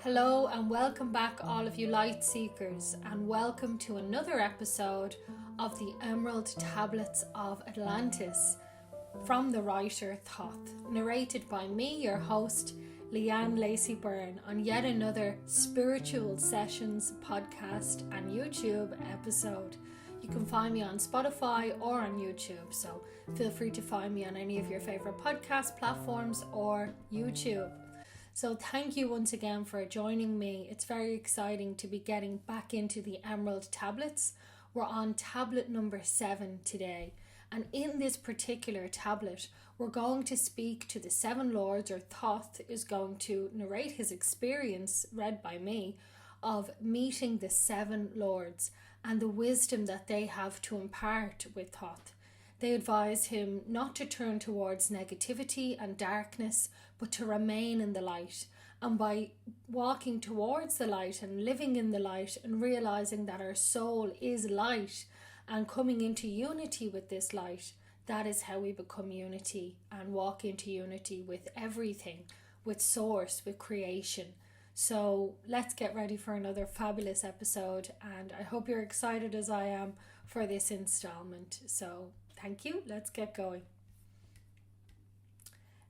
Hello and welcome back all of you light seekers, and welcome to another episode of the Emerald Tablets of Atlantis from the writer Thoth, narrated by me, your host Leanne Lacey Byrne, on yet another Spiritual Sessions podcast and YouTube episode. You can find me on Spotify or on YouTube, so feel free to find me on any of your favorite podcast platforms or YouTube. So thank you once again for joining me. It's very exciting to be getting back into the Emerald Tablets. We're on tablet number 7 today. And in this particular tablet, we're going to speak to the 7 lords, or Thoth is going to narrate his experience, read by me, of meeting the 7 lords and the wisdom that they have to impart with Thoth. They advise him not to turn towards negativity and darkness, but to remain in the light. And by walking towards the light and living in the light and realizing that our soul is light and coming into unity with this light, that is how we become unity and walk into unity with everything, with source, with creation. So let's get ready for another fabulous episode, and I hope you're excited as I am for this installment. So thank you. Let's get going.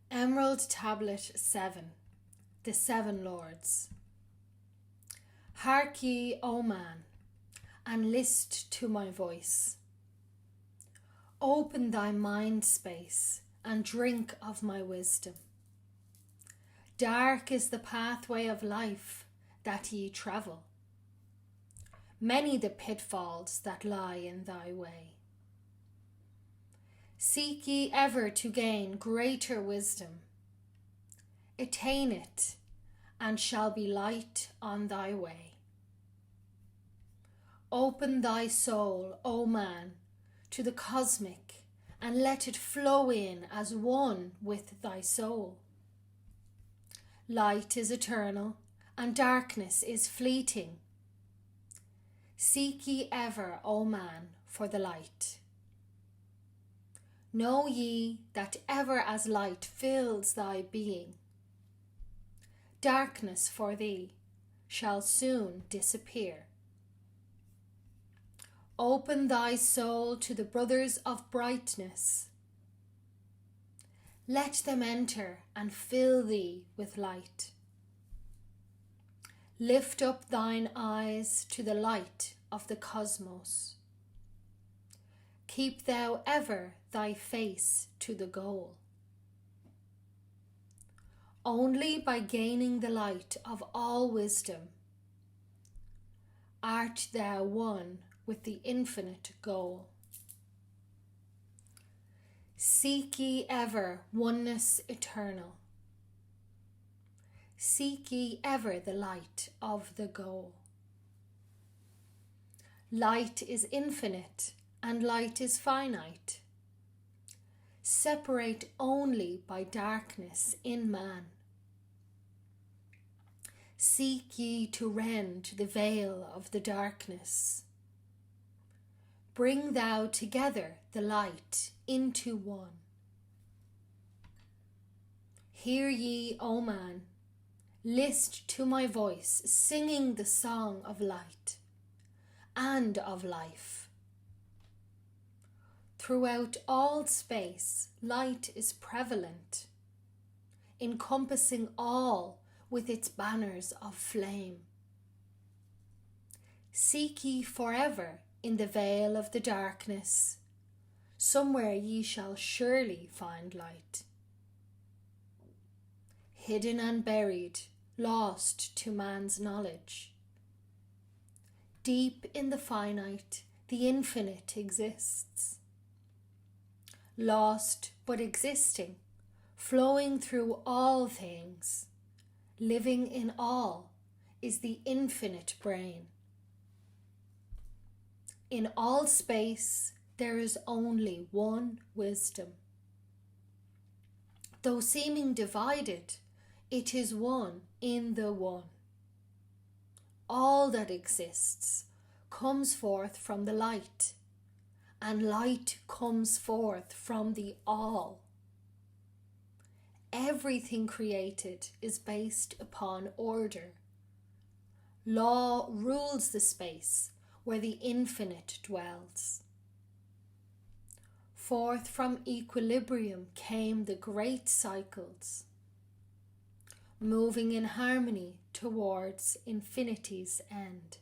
Emerald Tablet 7. The 7 Lords. Hark ye, O man, and list to my voice. Open thy mind space and drink of my wisdom. Dark is the pathway of life that ye travel. Many the pitfalls that lie in thy way. Seek ye ever to gain greater wisdom. Attain it, and shall be light on thy way. Open thy soul, O man, to the cosmic, and let it flow in as one with thy soul. Light is eternal, and darkness is fleeting. Seek ye ever, O man, for the light. Know ye that ever as light fills thy being, darkness for thee shall soon disappear. Open thy soul to the brothers of brightness. Let them enter and fill thee with light. Lift up thine eyes to the light of the cosmos. Keep thou ever thy face to the goal. Only by gaining the light of all wisdom art thou one with the infinite goal. Seek ye ever oneness eternal. Seek ye ever the light of the goal. Light is infinite and light is finite. Separate only by darkness in man. Seek ye to rend the veil of the darkness. Bring thou together the light into one. Hear ye, O man, list to my voice, singing the song of light and of life. Throughout all space, light is prevalent, encompassing all with its banners of flame. Seek ye forever in the veil of the darkness, somewhere ye shall surely find light. Hidden and buried, lost to man's knowledge. Deep in the finite, the infinite exists. Lost but existing, flowing through all things, living in all, is the infinite brain. In all space, there is only one wisdom. Though seeming divided, it is one in the one. All that exists comes forth from the light, and light comes forth from the all. Everything created is based upon order, Law rules the space where the infinite dwells. Forth from equilibrium came the great cycles, moving in harmony towards infinity's end.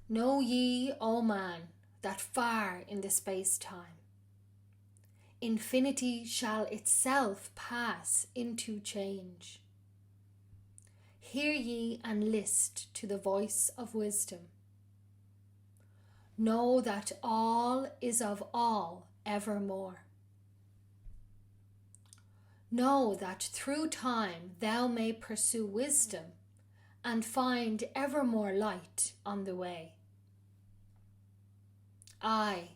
Know ye, O man, that far in the space-time, infinity shall itself pass into change. Hear ye and list to the voice of wisdom. Know that all is of all evermore. Know that through time thou may pursue wisdom and find ever more light on the way. Aye,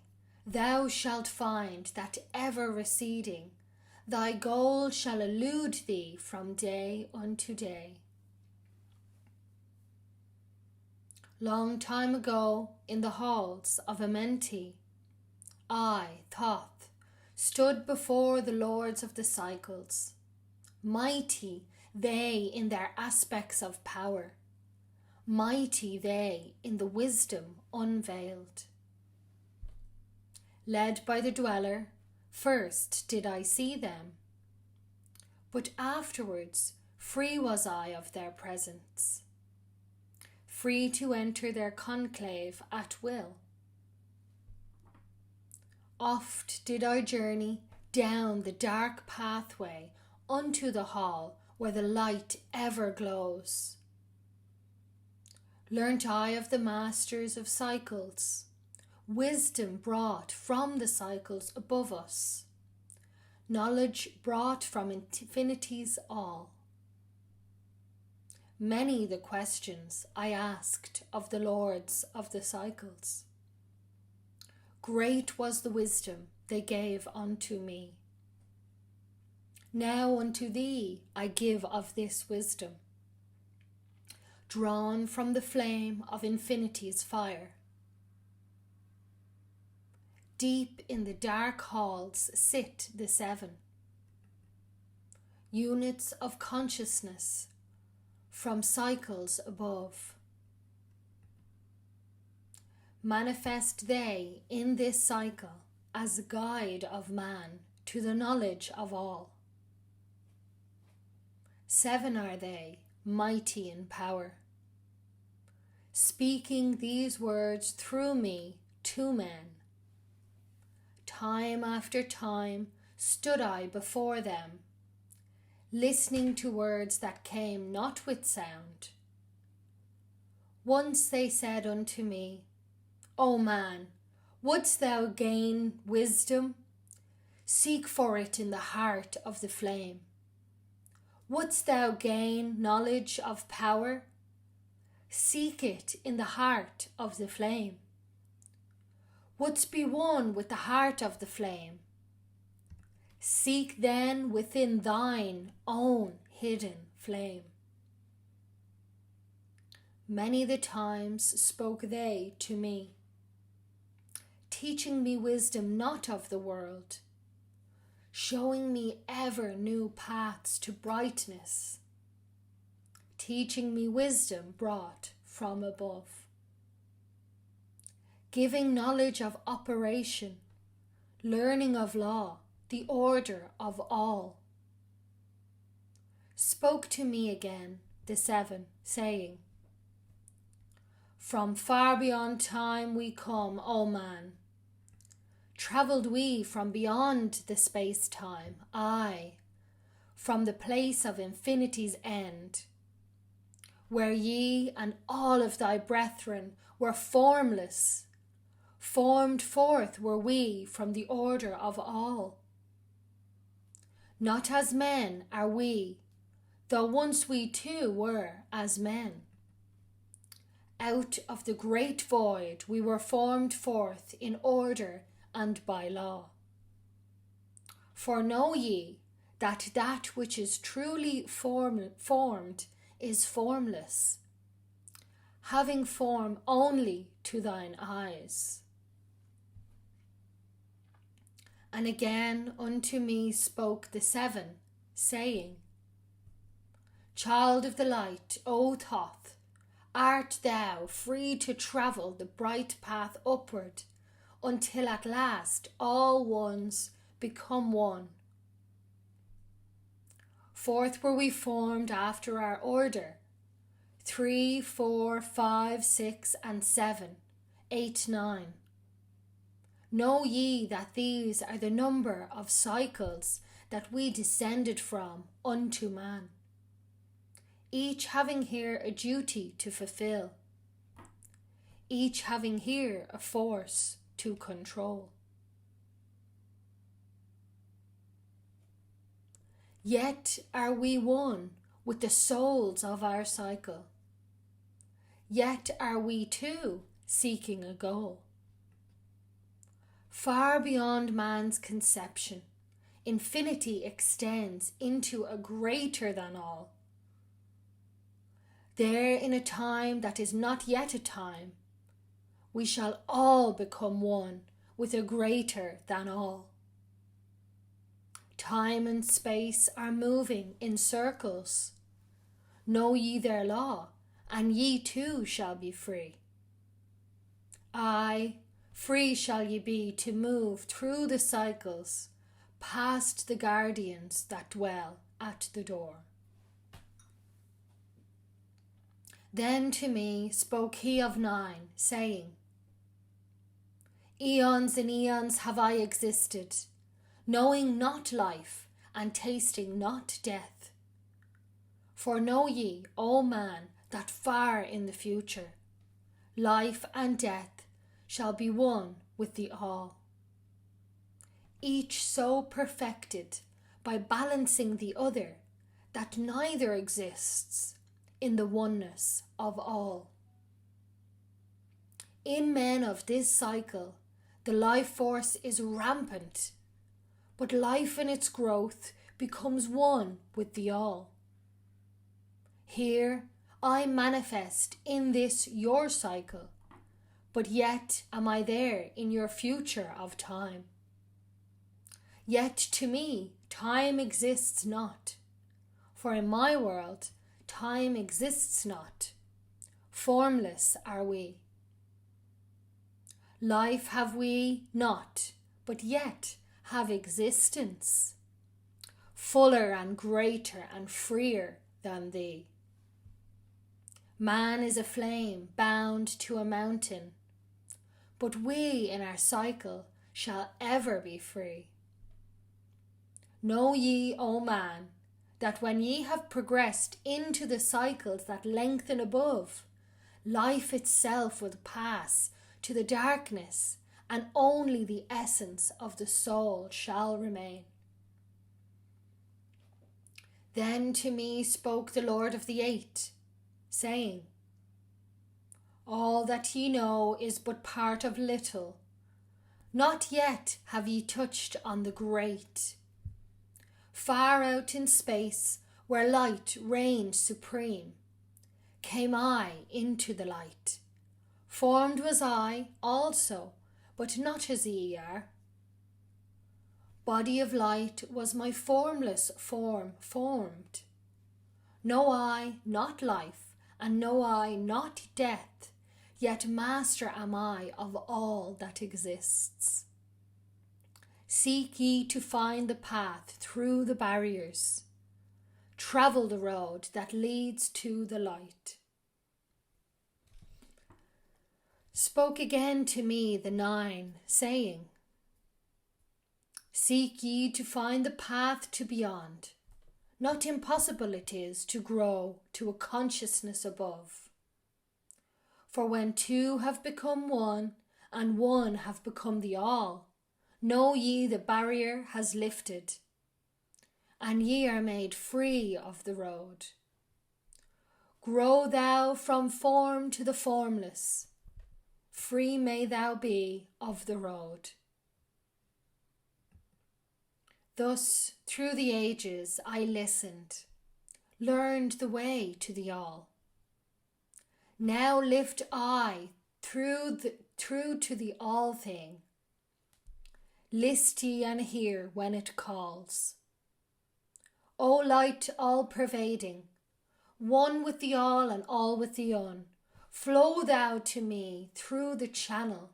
thou shalt find that ever receding, thy goal shall elude thee from day unto day. Long time ago, in the halls of Amenti, I, Thoth, stood before the lords of the cycles, mighty they in their aspects of power, mighty they in the wisdom unveiled. Led by the dweller, first did I see them, but afterwards free was I of their presence, free to enter their conclave at will. Oft did I journey down the dark pathway unto the hall where the light ever glows. Learnt I of the masters of cycles, wisdom brought from the cycles above us, knowledge brought from infinity's all. Many the questions I asked of the lords of the cycles. Great was the wisdom they gave unto me. Now unto thee I give of this wisdom, drawn from the flame of infinity's fire. Deep in the dark halls sit the seven, units of consciousness from cycles above. Manifest they in this cycle as a guide of man to the knowledge of all. Seven are they, mighty in power, speaking these words through me to men. Time after time stood I before them, listening to words that came not with sound. Once they said unto me, O man, wouldst thou gain wisdom? Seek for it in the heart of the flame. Wouldst thou gain knowledge of power? Seek it in the heart of the flame. Wouldst be one with the heart of the flame? Seek then within thine own hidden flame. Many the times spoke they to me, teaching me wisdom not of the world, showing me ever new paths to brightness, teaching me wisdom brought from above, giving knowledge of operation, learning of law, the order of all. Spoke to me again the seven, saying, From far beyond time we come, O man. Travelled we from beyond the space-time, aye, from the place of infinity's end, where ye and all of thy brethren were formless. Formed forth were we from the order of all. Not as men are we, though once we too were as men. Out of the great void we were formed forth in order and by law. For know ye that that which is truly formed is formless, having form only to thine eyes. And again unto me spoke the seven, saying, Child of the light, O Thoth, art thou free to travel the bright path upward until at last all ones become one. Forth were we formed after our order, 3, 4, 5, 6, and 7, 8, 9. Know ye that these are the number of cycles that we descended from unto man, each having here a duty to fulfill, each having here a force to control. Yet are we one with the souls of our cycle. Yet are we too seeking a goal. Far beyond man's conception, infinity extends into a greater than all. There in a time that is not yet a time, we shall all become one with a greater than all. Time and space are moving in circles. Know ye their law, and ye too shall be free. Aye, free shall ye be to move through the cycles, past the guardians that dwell at the door. Then to me spoke he of 9, saying, Eons and eons have I existed, knowing not life and tasting not death. For know ye, O man, that far in the future, life and death shall be one with the all. Each so perfected by balancing the other that neither exists in the oneness of all. In men of this cycle, the life force is rampant, but life in its growth becomes one with the all. Here I manifest in this your cycle, but yet am I there in your future of time. Yet to me time exists not, for in my world time exists not. Formless are we. Life have we not, but yet have existence, fuller and greater and freer than thee. Man is a flame bound to a mountain, but we in our cycle shall ever be free. Know ye, O man, that when ye have progressed into the cycles that lengthen above, life itself will pass to the darkness, and only the essence of the soul shall remain. Then to me spoke the Lord of the 8, saying, All that ye know is but part of little. Not yet have ye touched on the great. Far out in space, where light reigned supreme, came I into the light. Formed was I also, but not as ye are. Body of light was my formless form formed. Know I not life, and know I not death, yet master am I of all that exists. Seek ye to find the path through the barriers. Travel the road that leads to the light. Spoke again to me the 9, saying, Seek ye to find the path to beyond. Not impossible it is to grow to a consciousness above. For when 2 have become 1, and 1 have become the all, know ye the barrier has lifted, and ye are made free of the road. Grow thou from form to the formless, free may thou be of the road. Thus through the ages I listened, learned the way to the all. Now lift I through to the all thing. List ye and hear when it calls. O light all pervading, one with the all and all with the un. Flow thou to me through the channel.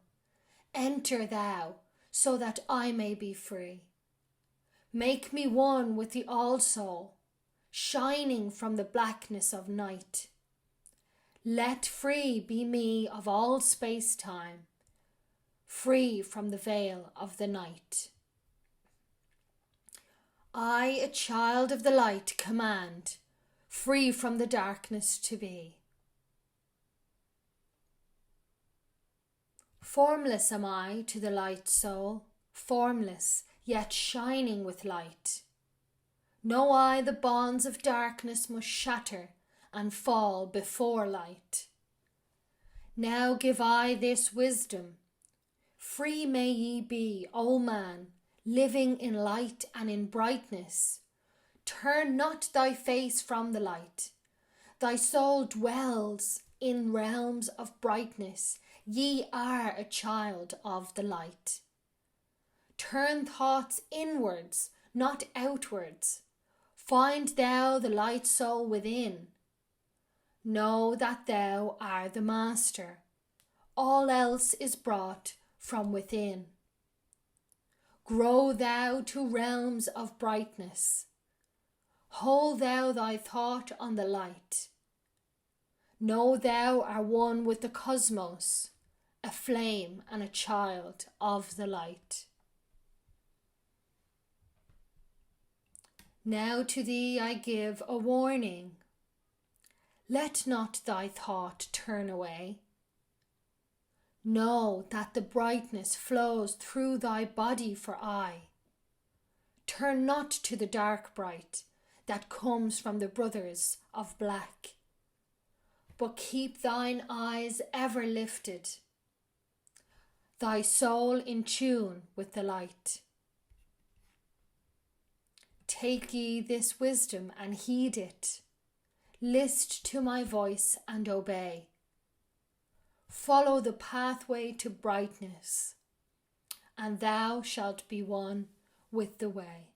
Enter thou, so that I may be free. Make me one with the all soul, shining from the blackness of night. Let free be me of all space-time, free from the veil of the night. I, a child of the light, command, free from the darkness to be. Formless am I to the light soul, formless, yet shining with light. Know I the bonds of darkness must shatter and fall before light. Now give I this wisdom. Free may ye be, O man, living in light and in brightness. Turn not thy face from the light. Thy soul dwells in realms of brightness. Ye are a child of the light. Turn thoughts inwards, not outwards. Find thou the light soul within. Know that thou art the master. All else is brought from within. Grow thou to realms of brightness. Hold thou thy thought on the light. Know thou art one with the cosmos, a flame and a child of the light. Now to thee I give a warning. Let not thy thought turn away. Know that the brightness flows through thy body for aye. Turn not to the dark bright that comes from the brothers of black, but keep thine eyes ever lifted, thy soul in tune with the light. Take ye this wisdom and heed it. List to my voice and obey. Follow the pathway to brightness, and thou shalt be one with the way.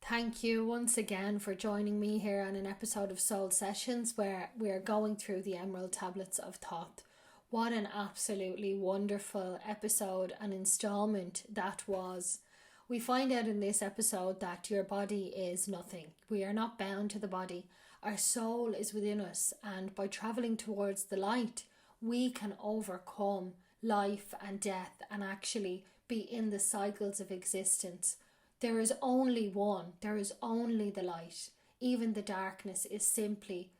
Thank you once again for joining me here on an episode of Soul Sessions where we are going through the Emerald Tablets of Thoth. What an absolutely wonderful episode and installment that was. We find out in this episode that your body is nothing. We are not bound to the body. Our soul is within us, and by travelling towards the light, we can overcome life and death and actually be in the cycles of existence. There is only one. There is only the light. Even the darkness is simply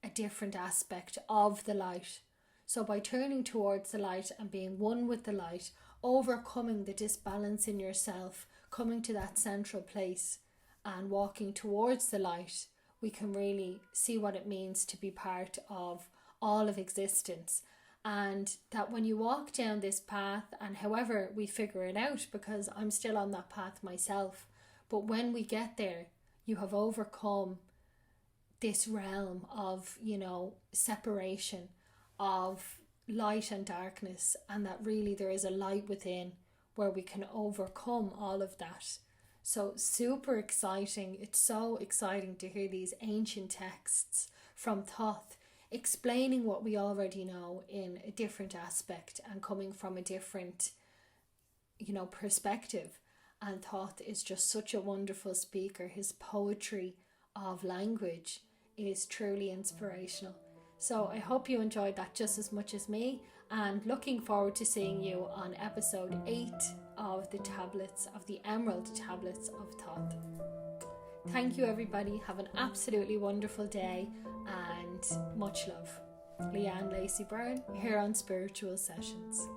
a different aspect of the light. So by turning towards the light and being one with the light, overcoming the disbalance in yourself, coming to that central place and walking towards the light, we can really see what it means to be part of all of existence. And that when you walk down this path, and however we figure it out, because I'm still on that path myself, but when we get there, you have overcome this realm of, separation of light and darkness, and that really there is a light within where we can overcome all of that. So super exciting. It's so exciting to hear these ancient texts from Thoth explaining what we already know in a different aspect and coming from a different, perspective. And Thoth is just such a wonderful speaker. His poetry of language is truly inspirational. So I hope you enjoyed that just as much as me, and looking forward to seeing you on episode 8 of the Emerald Tablets of Thoth. Thank you everybody. Have an absolutely wonderful day and much love. Leanne Lacey Byrne here on Spiritual Sessions.